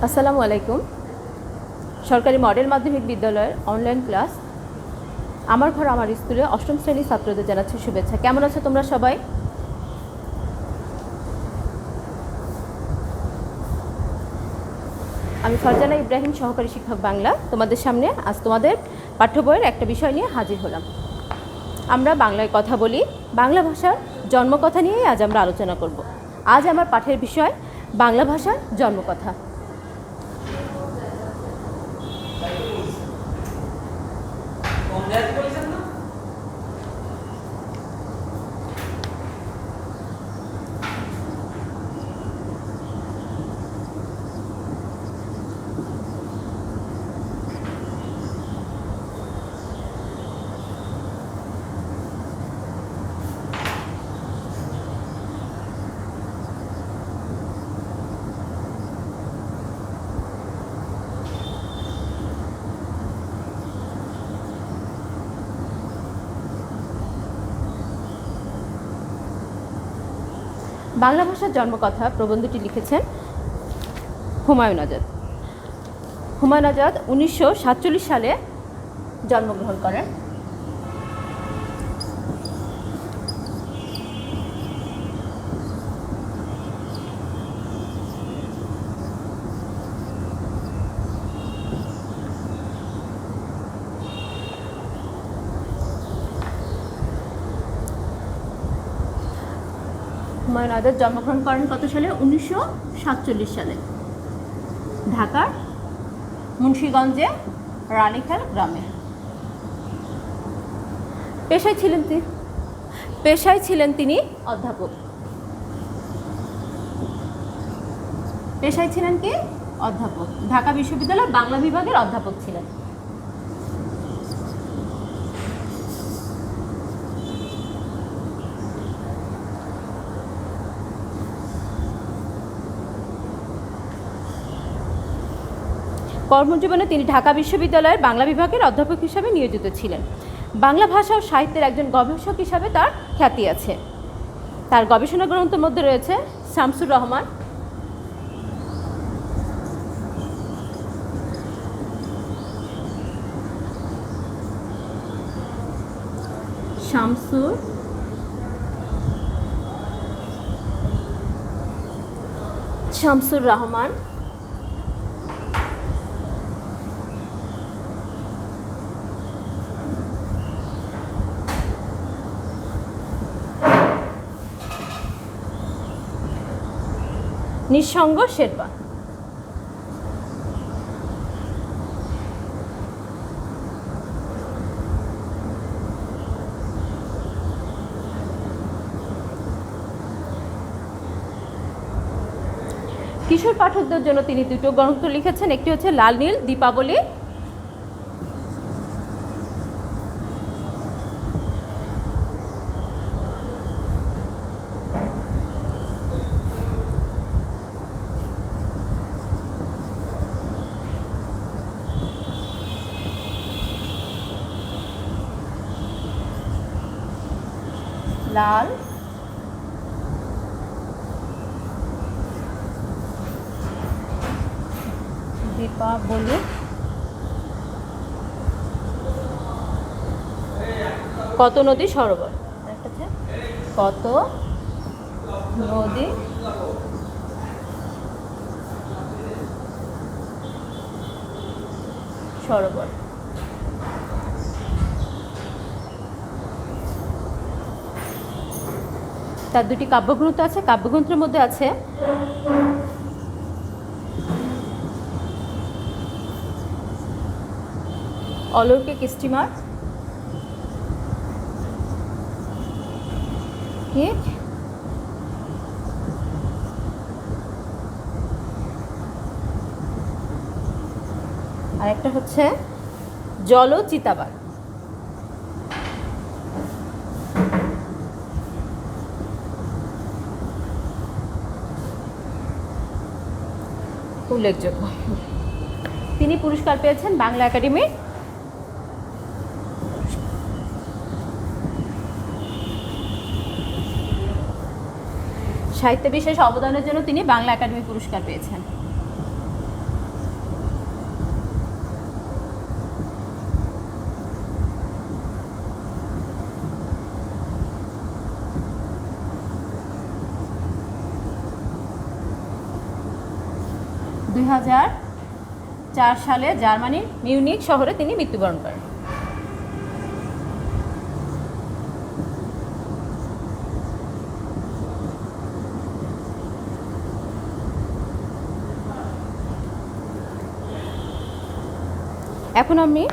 আসসালামু আলাইকুম। সরকারি মডেল মাধ্যমিক বিদ্যালয়ের অনলাইন ক্লাস আমার ঘর আমার স্কুলে অষ্টম শ্রেণীর ছাত্রদের জানাচ্ছি শুভেচ্ছা। কেমন আছো তোমরা সবাই? আমি ফারজানা ইব্রাহিম, সহকারী শিক্ষক বাংলা, তোমাদের সামনে আজ তোমাদের পাঠ্য বইয়ের একটা বিষয় নিয়ে হাজির হলাম। আমরা বাংলায় কথা বলি, বাংলা ভাষার জন্মকথা নিয়েই আজ আমরা আলোচনা করব। আজ আমার পাঠের বিষয় বাংলা ভাষার জন্মকথা। বাংলা ভাষার জন্মকথা প্রবন্ধটি লিখেছেন হুমায়ুন আজাদ। হুমায়ুন আজাদ 1947 সালে জন্মগ্রহণ করেন। হুমায়ুন আজাদ জন্মগ্রহণ করেন কত সালে? 1947 সালে ঢাকার মুন্সিগঞ্জে রানীখাল গ্রামে। পেশায় ছিলেন তিনি অধ্যাপক। পেশায় ছিলেন কি? অধ্যাপক। ঢাকা বিশ্ববিদ্যালয়ের বাংলা বিভাগের অধ্যাপক ছিলেন। কর্মজীবনে তিনি ঢাকা বিশ্ববিদ্যালয়ের বাংলা বিভাগের অধ্যাপক হিসাবে নিয়োজিত ছিলেন। বাংলা ভাষা ও সাহিত্যের একজন গবেষক হিসাবে তার খ্যাতি আছে। তার গবেষণা গ্রন্থের মধ্যে রয়েছে শামসুর রহমান, শামসুর রহমান, নিঃসঙ্গ শেরপা। কিশোর পাঠকদের জন্য তিনি দুটো গ্রন্থ লিখেছেন, একটি হচ্ছে লাল নীল দীপাবলি, লাল দীপাবলি, কত নদী সরোবর। কত নদী সরোবর। তার দুটি কাব্যগ্রন্থ আছে। কাব্যগ্রন্থের মধ্যে আছে অলৌকিক স্টিমার, আর একটা হচ্ছে জল চিতাবাঘ। উল্লেখযোগ্য। তিনি পুরস্কার পেয়েছেন বাংলা একাডেমির সাহিত্যে বিশেষ অবদানের জন্য তিনি বাংলা একাডেমি পুরস্কার পেয়েছেন। 2004 সালে জার্মানির মিউনিক শহরে তিনি মৃত্যুবরণ করেন। এখন আমি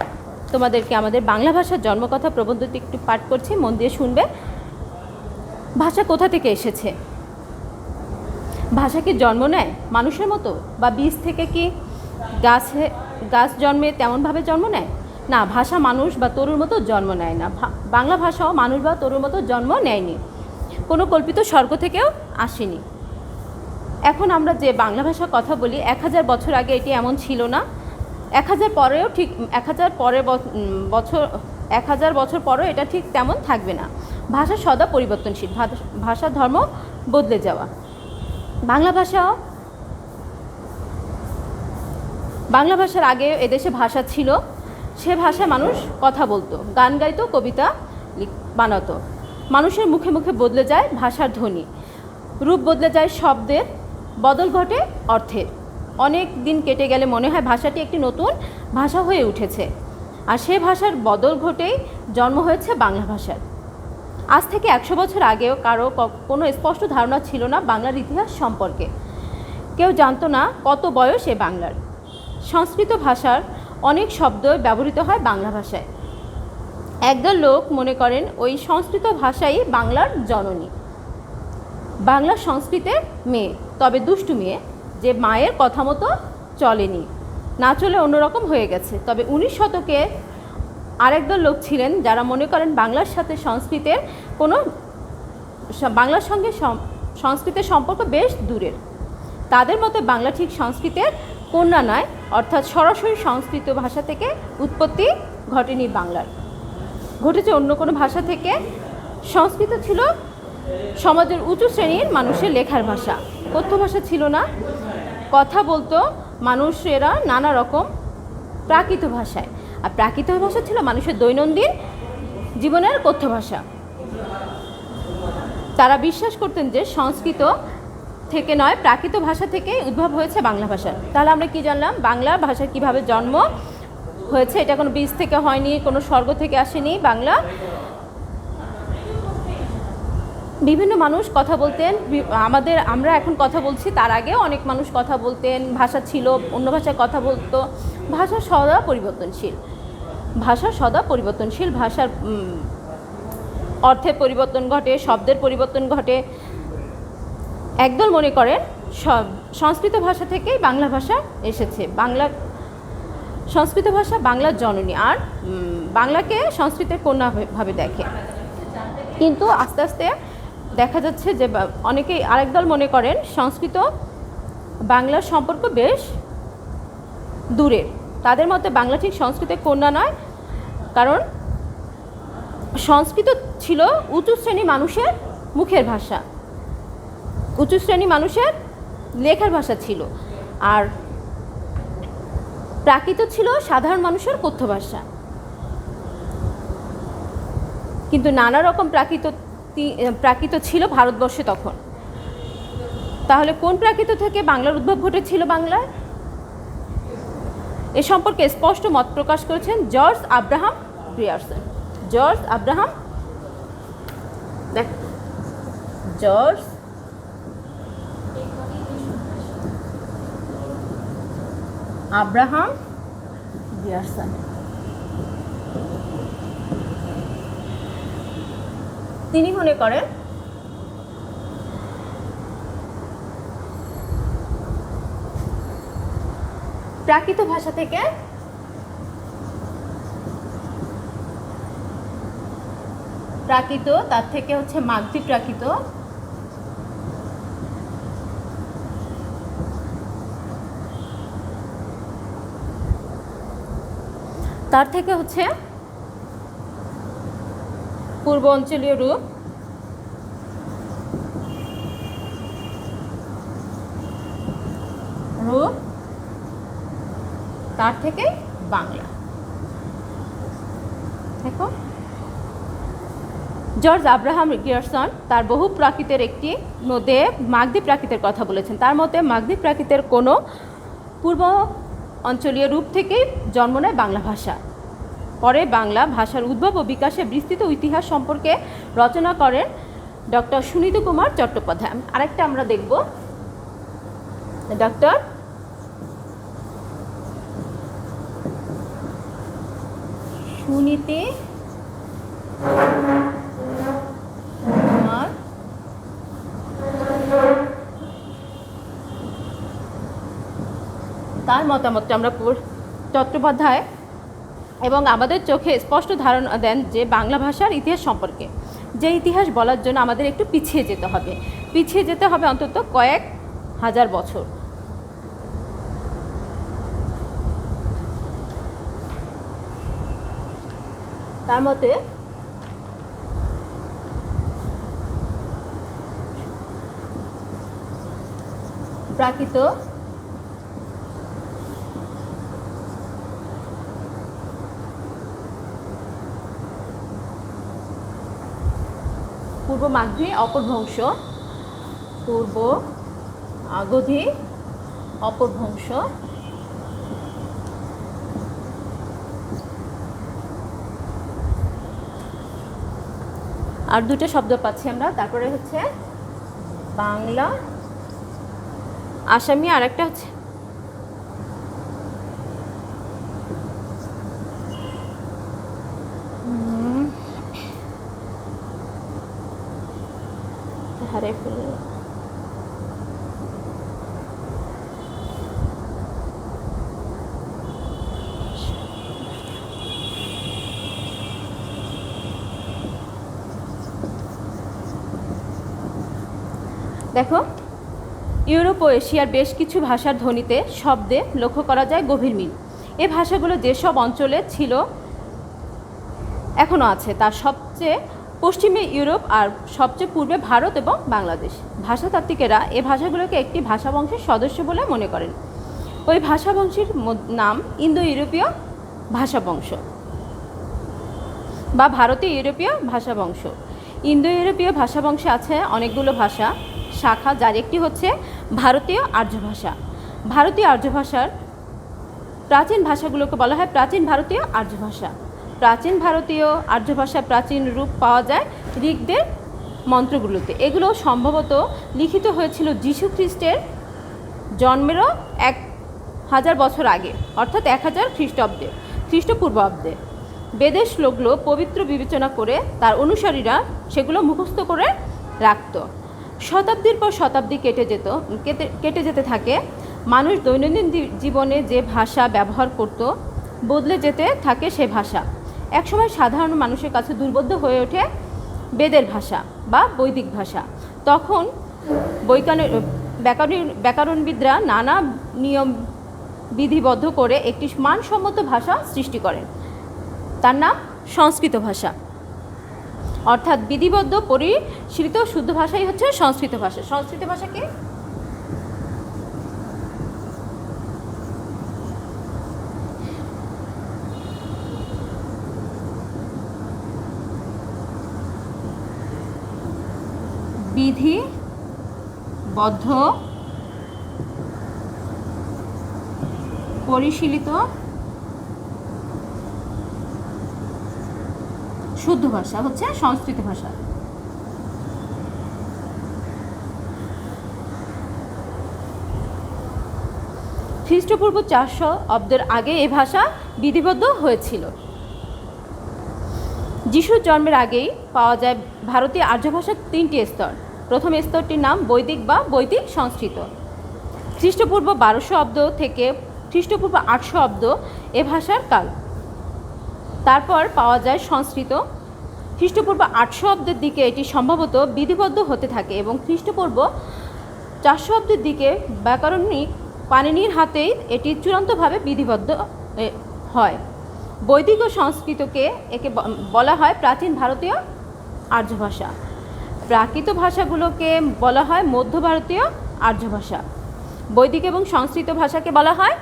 তোমাদেরকে আমাদের বাংলা ভাষার জন্মকথা প্রবন্ধটি একটু পাঠ করছি, মন দিয়ে শুনবে। ভাষা কোথা থেকে এসেছে? ভাষা কি জন্ম নেয় মানুষের মতো, বা বীজ থেকে কি গাছ জন্মে তেমনভাবে জন্ম নেয়? না, ভাষা মানুষ বা তরুর মতো জন্ম নেয় না। বাংলা ভাষাও মানুষ বা তরুর মতো জন্ম নেয়নি, কোনো কল্পিত স্বর্গ থেকেও আসেনি। এখন আমরা যে বাংলা ভাষার কথা বলি, 1000 বছর আগে এটি এমন ছিল না। 1000 পরেও ঠিক 1000 বছর পরেও এটা ঠিক তেমন থাকবে না। ভাষা সদা পরিবর্তনশীল, ভাষার ধর্ম বদলে যাওয়া। বাংলা ভাষার আগে এদেশে ভাষা ছিল, সে ভাষায় মানুষ কথা বলতো, গান গাইতো, কবিতা বানাতো। মানুষের মুখে মুখে বদলে যায় ভাষার ধ্বনি, রূপ বদলে যায়, শব্দের বদল ঘটে অর্থের। অনেক দিন কেটে গেলে মনে হয় ভাষাটি একটি নতুন ভাষা হয়ে উঠেছে, আর সে ভাষার বদল ঘটেই জন্ম হয়েছে বাংলা ভাষার। আজ থেকে 100 বছর আগেও কারো কোনো স্পষ্ট ধারণা ছিল না বাংলার ইতিহাস সম্পর্কে। কেউ জানতো না কত বয়স এ বাংলার। সংস্কৃত ভাষার অনেক শব্দ ব্যবহৃত হয় বাংলা ভাষায়। একদল লোক মনে করেন ওই সংস্কৃত ভাষাই বাংলার জননী। বাংলা সংস্কৃতের মেয়ে, তবে দুষ্টু মেয়ে, যে মায়ের কথা মতো চলেনি, না চলে অন্যরকম হয়ে গেছে। তবে 19 শতকে আরেকদল লোক ছিলেন যারা মনে করেন বাংলার সাথে বাংলার সঙ্গে সংস্কৃতের সম্পর্ক বেশ দূরের। তাদের মতে বাংলা ঠিক সংস্কৃতের কন্যা নয়, অর্থাৎ সরাসরি সংস্কৃত ভাষা থেকে উৎপত্তি ঘটেনি বাংলার, ঘটেছে অন্য কোনো ভাষা থেকে। সংস্কৃত ছিল সমাজের উঁচু শ্রেণীর মানুষের লেখার ভাষা, কথ্য ভাষা ছিল না। কথা বলতো মানুষেরা নানা রকম প্রাকৃত ভাষায়, আর প্রাকৃত ভাষা ছিল মানুষের দৈনন্দিন জীবনের কথ্য ভাষা। তারা বিশ্বাস করতেন যে সংস্কৃত থেকে নয়, প্রাকৃত ভাষা থেকে উদ্ভব হয়েছে বাংলা ভাষা। তাহলে আমরা কি জানলাম? বাংলা ভাষা কিভাবে জন্ম হয়েছে, এটা কোনো বীজ থেকে হয়নি, কোনো স্বর্গ থেকে আসেনি। বাংলা বিভিন্ন মানুষ কথা বলতেন, আমরা এখন কথা বলছি, তার আগেও অনেক মানুষ কথা বলতেন, ভাষা ছিল, অন্য ভাষায় কথা বলতো। ভাষা সদা পরিবর্তনশীল, ভাষার অর্থের পরিবর্তন ঘটে, শব্দের পরিবর্তন ঘটে। একদল মনে করেন সংস্কৃত ভাষা থেকেই বাংলা ভাষা এসেছে, সংস্কৃত ভাষা বাংলার জননী, আর বাংলাকে সংস্কৃতের কন্যা ভাবে দেখে। কিন্তু আস্তে আস্তে দেখা যাচ্ছে যে অনেকেই আরেক দল মনে করেন সংস্কৃত বাংলার সম্পর্ক বেশ দূরের। তাদের মতে বাংলা ঠিক সংস্কৃতের কন্যা নয়, কারণ সংস্কৃত ছিল উঁচু শ্রেণী মানুষের মুখের ভাষা, উঁচু শ্রেণী মানুষের লেখার ভাষা ছিল, আর প্রাকৃত ছিল সাধারণ মানুষের কথ্য ভাষা। কিন্তু নানা রকম প্রাকৃত ছিল ভারতবর্ষে তখন। তাহলে কোন প্রাকৃত থেকে বাংলার উদ্ভব ঘটেছিল বাংলায়? এ সম্পর্কে স্পষ্ট মত প্রকাশ করেছেন George Abraham Grierson. Abraham Grierson তিনি মনে করেন প্রাকৃত ভাষা থেকে তার থেকে হচ্ছে মাগধী প্রাকৃত, তার থেকে হচ্ছে পূর্ব অঞ্চলীয় রূপ, তার থেকে বাংলা। দেখো, জর্জ আব্রাহাম গ্রিয়ারসন তার বহু প্রাকৃতের একটি মধ্যে মাগধী প্রাকৃতের কথা বলেছেন। তার মতে মাগধী প্রাকৃতের কোনো পূর্ব অঞ্চলীয় রূপ থেকেই জন্ম নেয় বাংলা ভাষা। পরে বাংলা ভাষার উদ্ভব ও বিকাশের বিস্তৃত ইতিহাস সম্পর্কে রচনা করেন ডক্টর সুনীত কুমার চট্টোপাধ্যায়। আরেকটা আমরা দেখব, ডক্টর সুনীতি কুমার তার মতামতটা আমরা চট্টোপাধ্যায় এবং আমাদের চোখে স্পষ্ট ধারণা দেন যে বাংলা ভাষার ইতিহাস সম্পর্কে। যে ইতিহাস বলার জন্য আমাদের একটু পিছিয়ে যেতে হবে অন্তত কয়েক হাজার বছর। তার মতে প্রাকৃত পূর্ব মাগধী অপভ্রংশ, পূর্ব মাগধী অপভ্রংশ আর দুটো শব্দ পাচ্ছি আমরা। তারপরে হচ্ছে বাংলা আসামি, আর একটা হচ্ছে দেখো, ইউরোপ ও এশিয়ার বেশ কিছু ভাষার ধ্বনিতে শব্দে লক্ষ্য করা যায় গভীর মিল। এ ভাষাগুলো যেসব অঞ্চলে ছিল এখনও আছে, তার সবচেয়ে পশ্চিমে ইউরোপ আর সবচেয়ে পূর্বে ভারত এবং বাংলাদেশ। ভাষাতাত্ত্বিকেরা এ ভাষাগুলোকে একটি ভাষাবংশের সদস্য বলে মনে করেন। ওই ভাষাবংশের নাম ইন্দো ইউরোপীয় ভাষাবংশ বা ভারতীয় ইউরোপীয় ভাষাবংশ। ইন্দো ইউরোপীয় ভাষাবংশে আছে অনেকগুলো ভাষা শাখা, যার একটি হচ্ছে ভারতীয় আর্য ভাষা। ভারতীয় আর্য ভাষার প্রাচীন ভাষাগুলোকে বলা হয় প্রাচীন ভারতীয় আর্য ভাষা। প্রাচীন ভারতীয় আর্য ভাষার প্রাচীন রূপ পাওয়া যায় ঋগ্বেদের মন্ত্রগুলোতে। এগুলো সম্ভবত লিখিত হয়েছিল যীশু খ্রিস্টের জন্মেরও 1000 বছর আগে, অর্থাৎ 1000 খ্রিস্টপূর্বাব্দে। বেদের শ্লোকগুলো পবিত্র বিবেচনা করে তার অনুসারীরা সেগুলো মুখস্থ করে রাখত। শতাব্দীর পর শতাব্দী কেটে যেতে থাকে। মানুষ দৈনন্দিন জীবনে যে ভাষা ব্যবহার করত বদলে যেতে থাকে সে ভাষা। একসময় সাধারণ মানুষের কাছে দুর্বোধ্য হয়ে ওঠে বেদের ভাষা বা বৈদিক ভাষা। তখন ব্যাকরণবিদরা নানা নিয়ম বিধিবদ্ধ করে একটি মানসম্মত ভাষা সৃষ্টি করেন, তার নাম সংস্কৃত ভাষা। অর্থাৎ বিধিবদ্ধ পরিশীলিত শুদ্ধ ভাষাই হচ্ছে সংস্কৃত ভাষা। সংস্কৃত ভাষাকে বিধিবদ্ধ পরিশীলিত শুদ্ধ ভাষা হচ্ছে সংস্কৃত ভাষা। খ্রিস্টপূর্ব 400 অব্দের আগে এ ভাষা বিধিবদ্ধ হয়েছিল। যিশুর জন্মের আগেই পাওয়া যায় ভারতীয় আর্য ভাষার 3টি স্তর। প্রথম স্তরটির নাম বৈদিক বা বৈদিক সংস্কৃত। খ্রিস্টপূর্ব 1200 অব্দ থেকে খ্রিস্টপূর্ব 800 অব্দ এ ভাষার কাল। তারপর পাওয়া যায় সংস্কৃত। খ্রিস্টপূর্ব 800 অব্দের দিকে এটি সম্ভবত বিধিবদ্ধ হতে থাকে এবং খ্রিস্টপূর্ব 400 অব্দের দিকে ব্যাকরণিক পাণিনির হাতেই এটি চূড়ান্তভাবে বিধিবদ্ধ হয়। বৈদিক ও সংস্কৃতকে একে বলা হয় প্রাচীন ভারতীয় আর্য ভাষা। প্রাকৃত ভাষাগুলোকে বলা হয় মধ্য ভারতীয় আর্য ভাষা। বৈদিক এবং সংস্কৃত ভাষাকে বলা হয়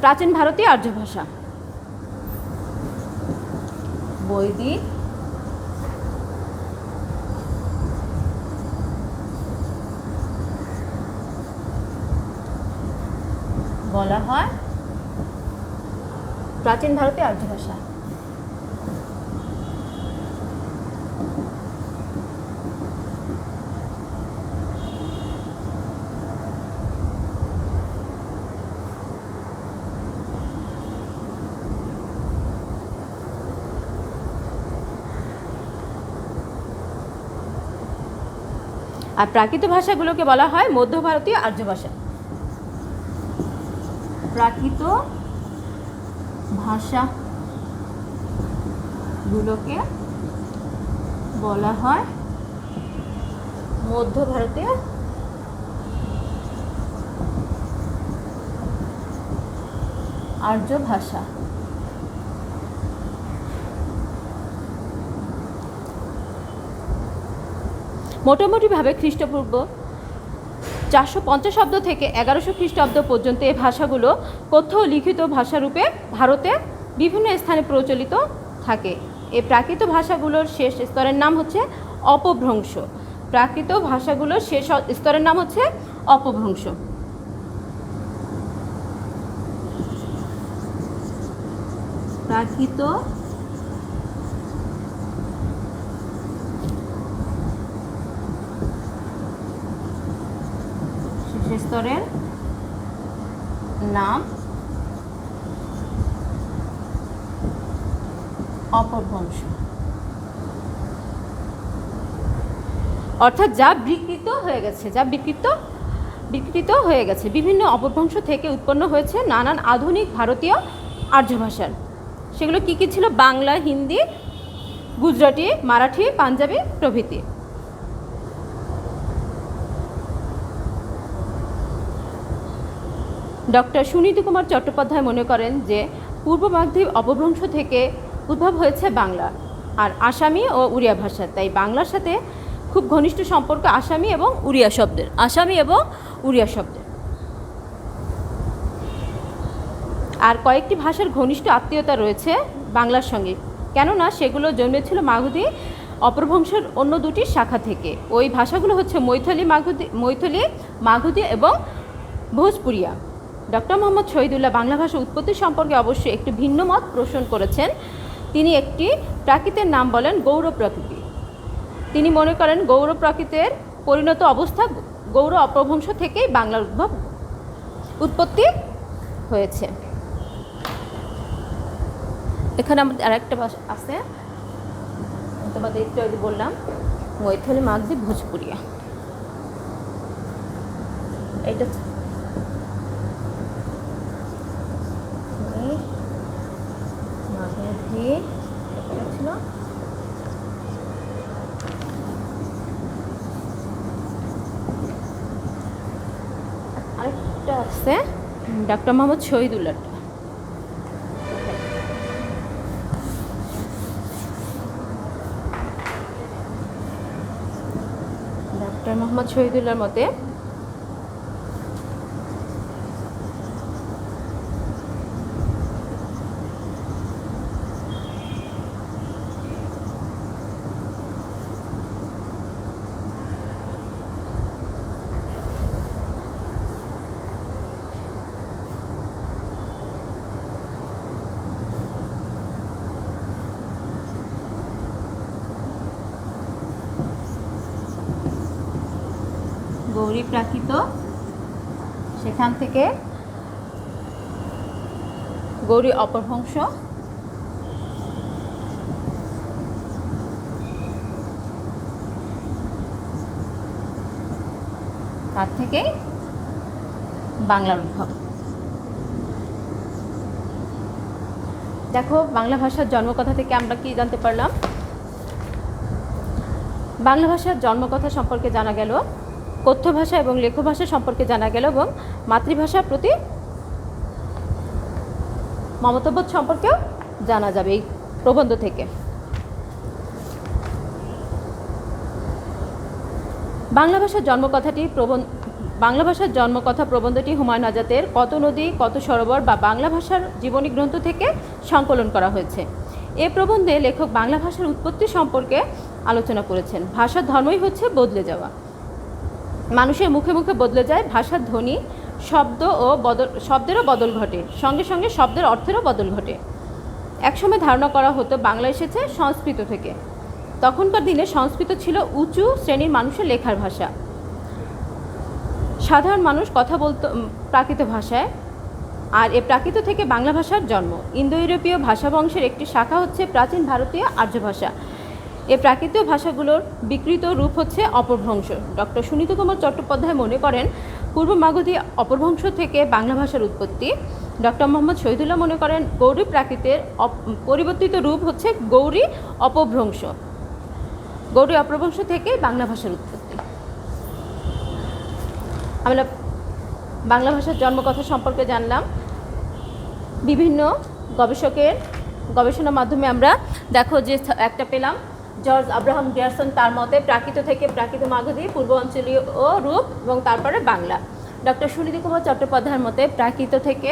প্রাচীন ভারতীয় আর্য ভাষা। বৈদিক বলা হয় প্রাচীন ভারতীয় আর্য ভাষা। আর প্রাকৃত ভাষাগুলোকে বলা হয় মধ্য ভারতীয় আর্য ভাষা। প্রাকৃত ভাষাগুলোকে বলা হয় মধ্য ভারতীয় আর্য ভাষা। মোটামুটিভাবে খ্রিস্টপূর্ব 450 অব্দ থেকে 1100 খ্রিস্টাব্দ পর্যন্ত এই ভাষাগুলো কথ্য ও লিখিত ভাষারূপে ভারতে বিভিন্ন স্থানে প্রচলিত থাকে। এই প্রাকৃত ভাষাগুলোর শেষ স্তরের নাম হচ্ছে অপভ্রংশ। প্রাকৃত ভাষাগুলোর শেষ স্তরের নাম হচ্ছে অপভ্রংশ। প্রাকৃত স্তরের নাম অপভ্রংশ, অর্থাৎ যা বিকৃত হয়ে গেছে, বিকৃত হয়ে গেছে। বিভিন্ন অপভ্রংশ থেকে উৎপন্ন হয়েছে নানান আধুনিক ভারতীয় আর্য ভাষার। সেগুলো কি কি ছিল? বাংলা, হিন্দি, গুজরাটি, মারাঠি, পাঞ্জাবি প্রভৃতি। ডক্টর সুনীতি কুমার চট্টোপাধ্যায় মনে করেন যে পূর্ব মাগধী অপভ্রংশ থেকে উদ্ভব হয়েছে বাংলা আর আসামি ও উড়িয়া ভাষা। তাই বাংলার সাথে খুব ঘনিষ্ঠ সম্পর্ক আসামি এবং উড়িয়া শব্দের। আর কয়েকটি ভাষার ঘনিষ্ঠ আত্মীয়তা রয়েছে বাংলার সঙ্গে, কেননা সেগুলো জন্মেছিল মাগধী অপভ্রংশের অন্য দুটি শাখা থেকে। ওই ভাষাগুলো হচ্ছে মৈথিলি, মাগধী এবং ভোজপুরিয়া। ডক্টর মোহাম্মদ শহীদুল্লাহ বাংলা ভাষা উৎপত্তি সম্পর্কে অবশ্যই একটি ভিন্ন মত পোষণ করেছেন। তিনি একটি প্রাকৃতের নাম বলেন গৌর প্রাকৃতি। তিনি মনে করেন গৌর প্রাকৃতের পরিণত অবস্থা গৌর অপভ্রংশ থেকেই বাংলার উৎপত্তি হয়েছে। এখানে আমাদের আরেকটা ভাষা আছে, তোমাদের একটু আগে বললাম, মৈথিলি, মাগধী, ভোজপুরিয়া। এটা মাগধী ছিল, আরেকটা আছে ডক্টর মোহাম্মদ শহীদুল্লাহ। ডক্টর মোহাম্মদ শহীদুল্লাহর মতে গৌরী প্রাকৃত, সেখান থেকে গৌরী অপভ্রংশ, তার থেকে বাংলার উদ্ভব। দেখো, বাংলা ভাষার জন্মকথা থেকে আমরা কি জানতে পারলাম? বাংলা ভাষার জন্মকথা সম্পর্কে জানা গেল, কথ্য ভাষা এবং লেখ্য ভাষা সম্পর্কে জানা গেল, এবং মাতৃভাষার প্রতি মমতাবোধ সম্পর্কেও জানা যাবে এই প্রবন্ধ থেকে। বাংলা ভাষার জন্মকথাটি বাংলা ভাষার জন্মকথা প্রবন্ধটি হুমায়ুন আজাদের কত নদী কত সরোবর বা বাংলা ভাষার জীবনী গ্রন্থ থেকে সংকলন করা হয়েছে। এ প্রবন্ধে লেখক বাংলা ভাষার উৎপত্তি সম্পর্কে আলোচনা করেছেন। ভাষার ধর্মই হচ্ছে বদলে যাওয়া। মানুষের মুখে মুখে বদলে যায় ভাষার ধ্বনি, শব্দেরও বদল ঘটে, সঙ্গে সঙ্গে শব্দের অর্থেরও বদল ঘটে। একসময় ধারণা করা হতো বাংলা এসেছে সংস্কৃত থেকে। তখনকার দিনে সংস্কৃত ছিল উঁচু শ্রেণীর মানুষের লেখার ভাষা। সাধারণ মানুষ কথা বলতো প্রাকৃত ভাষায়, আর এ প্রাকৃত থেকে বাংলা ভাষার জন্ম। ইন্দো ইউরোপীয় ভাষা বংশের একটি শাখা হচ্ছে প্রাচীন ভারতীয় আর্য ভাষা। এ প্রাকৃত ভাষাগুলোর বিকৃত রূপ হচ্ছে অপভ্রংশ। ডক্টর সুনীত কুমার চট্টোপাধ্যায় মনে করেন পূর্ব মাগধী অপভ্রংশ থেকে বাংলা ভাষার উৎপত্তি। ডক্টর মোহাম্মদ শহীদুল্লাহ মনে করেন গৌরী প্রাকৃতের পরিবর্তিত রূপ হচ্ছে গৌরী অপভ্রংশ। গৌরী অপভ্রংশ থেকে বাংলা ভাষার উৎপত্তি। আমরা বাংলা ভাষার জন্মকথা সম্পর্কে জানলাম। বিভিন্ন গবেষকের গবেষণার মাধ্যমে আমরা দেখো যে একটা পেলাম, জর্জ আব্রাহাম গ্রিয়ারসন, তার মতে প্রাকৃত থেকে প্রাকৃত মাগধী, পূর্ব অঞ্চলীয় রূপ এবং তারপরে বাংলা। ডক্টর সুনীত কুমার চট্টোপাধ্যায়ের মতে প্রাকৃত থেকে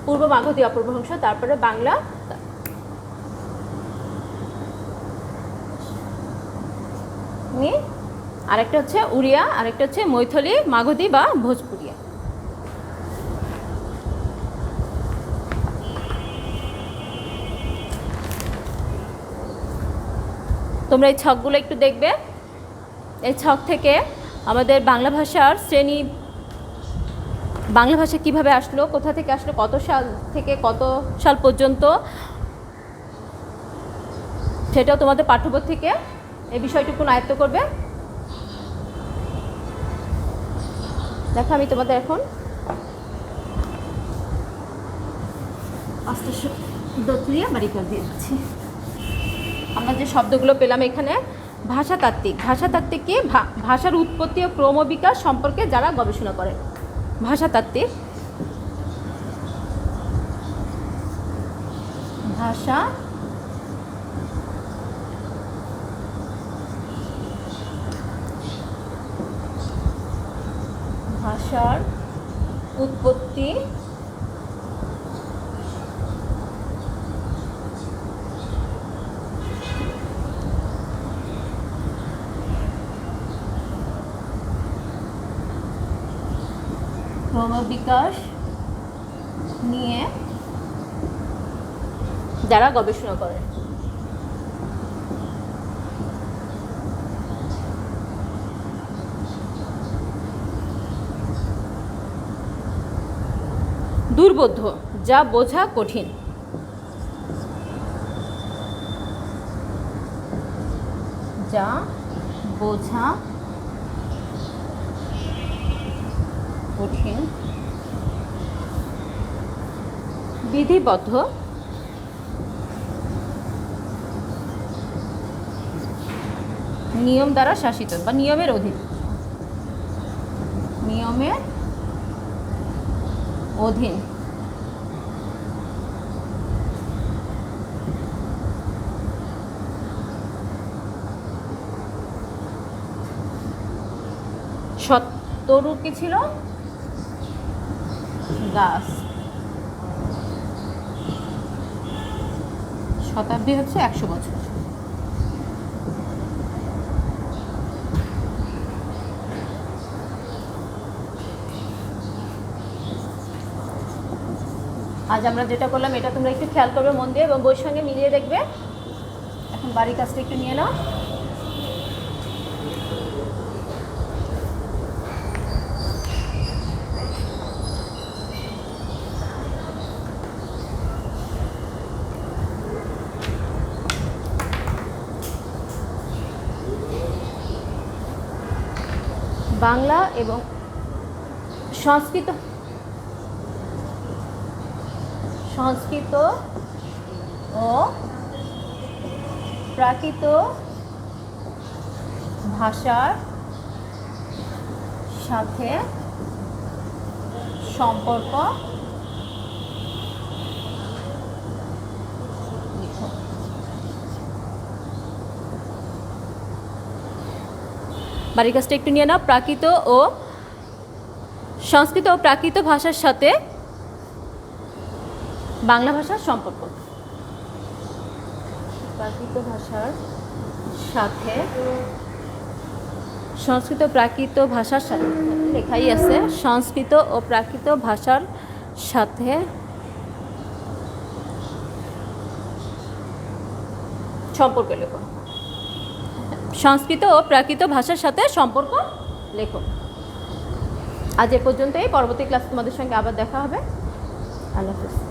পূর্ব মাগধী অপভ্রংশ, তারপরে বাংলা। আরেকটা হচ্ছে উড়িয়া, আরেকটা হচ্ছে মৈথিলি, মাগধী বা ভোজপুরিয়া। তোমরা এই ছকগুলো একটু দেখবে। এই ছক থেকে আমাদের বাংলা ভাষার শ্রেণী, বাংলা ভাষা কিভাবে আসলো, কোথা থেকে আসলো, কত সাল থেকে কত সাল পর্যন্ত, সেটাও তোমাদের পাঠ্যবই থেকে এই বিষয়টুকু আয়ত্ত করবে। দেখো আমি তোমাদের এখন দিয়ে বাড়ি করে দিয়ে দিচ্ছি। আমরা যে শব্দগুলো পেলাম এখানে, ভাষাতাত্ত্বিক। ভাষাতাত্ত্বিক কি? ভাষার উৎপত্তি ও ক্রমবিকাশ সম্পর্কে যারা গবেষণা করেন, ভাষাতাত্ত্বিক। ভাষা ভাষার উৎপত্তি ক্রমবিকাশ নিয়ে যারা গবেষণা করেন। দুর্বোধ্য, যা বোঝা কঠিন। যা বোঝা কঠিন। বিধিবদ্ধ, নিয়ম দ্বারা শাসিত বা নিয়মের অধীন। নিয়মের অধীন। তরু কি ছিল? গাছ। শতাব্দী হচ্ছে 100 বছর। আজ আমরা যেটা করলাম এটা তোমরা একটু খেয়াল করবে মন দিয়ে এবং বইয়ের সঙ্গে মিলিয়ে দেখবে। এখন বাড়ির কাজটা একটু নিয়ে নাও। বাংলা এবং সংস্কৃত ও প্রাকৃত ভাষার সাথে সম্পর্ক বাড়ির কাজটা একটু নিয়ে নাও। প্রাকৃত ও সংস্কৃত ও প্রাকৃত ভাষার সাথে বাংলা ভাষার সম্পর্ক। প্রাকৃত ভাষার সাথে সংস্কৃত প্রাকৃত ভাষার সাথে লেখাই আছে, সংস্কৃত ও প্রাকৃত ভাষার সাথে সম্পর্ক লেখো। সংস্কৃত ও প্রাকৃত ভাষার সাথে সম্পর্ক লেখো। আজ এ পর্যন্তই, পরবর্তী ক্লাস তোমাদের সঙ্গে আবার দেখা হবে। আল্লাহ হাফেজ।